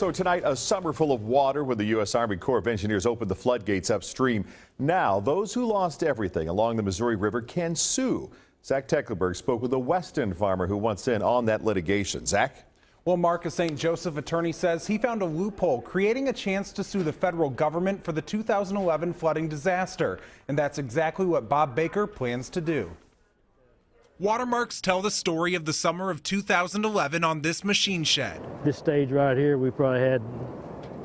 So tonight, a summer full of water when the U.S. Army Corps of Engineers opened the floodgates upstream. Now, those who lost everything along the Missouri River can sue. Zach Tecklenburg spoke with a West End farmer who wants in on that litigation. Zach? Well, Mark, a St. Joseph attorney says he found a loophole creating a chance to sue the federal government for the 2011 flooding disaster. And that's exactly what Bob Baker plans to do. Watermarks tell the story of the summer of 2011 on this machine shed. This stage right here, we probably had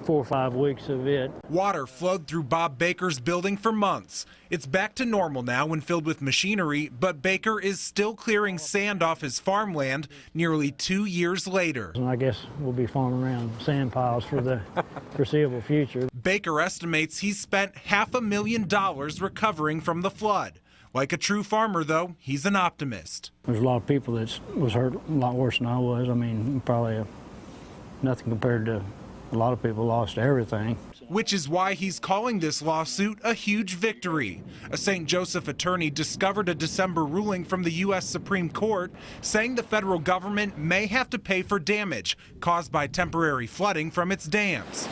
4 or 5 weeks of it. Water flowed through Bob Baker's building for months. It's back to normal now when filled with machinery, but Baker is still clearing sand off his farmland nearly 2 years later. And I guess we'll be farming around sand piles for the foreseeable future. Baker estimates he's spent $500,000 recovering from the flood. Like a true farmer, though, he's an optimist. There's a lot of people that was hurt a lot worse than I was. I mean, probably nothing compared to a lot of people lost everything. Which is why he's calling this lawsuit a huge victory. A St. Joseph attorney discovered a December ruling from the U.S. Supreme Court saying the federal government may have to pay for damage caused by temporary flooding from its dams.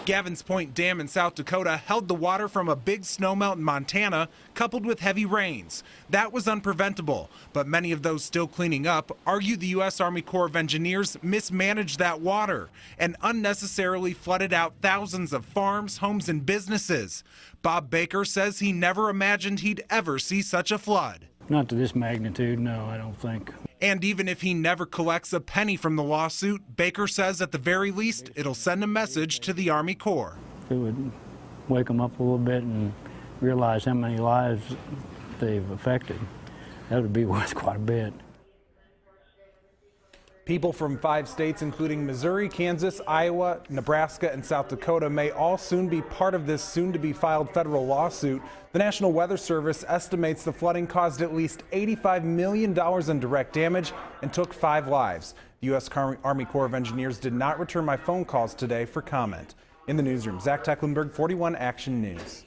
Gavin's Point Dam in South Dakota held the water from a big snowmelt in Montana, coupled with heavy rains. That was unpreventable, but many of those still cleaning up argue the U.S. Army Corps of Engineers mismanaged that water and unnecessarily flooded out thousands of farms, homes, and businesses. Bob Baker says he never imagined he'd ever see such a flood. Not to this magnitude, no, I don't think. And even if he never collects a penny from the lawsuit, Baker says at the very least it'll send a message to the Army Corps. It would wake them up a little bit and realize how many lives they've affected. That would be worth quite a bit. People from 5 states, including Missouri, Kansas, Iowa, Nebraska, and South Dakota, may all soon be part of this soon-to-be-filed federal lawsuit. The National Weather Service estimates the flooding caused at least $85 million in direct damage and took 5 lives. The U.S. Army Corps of Engineers did not return my phone calls today for comment. In the newsroom, Zach Tecklenburg, 41 Action News.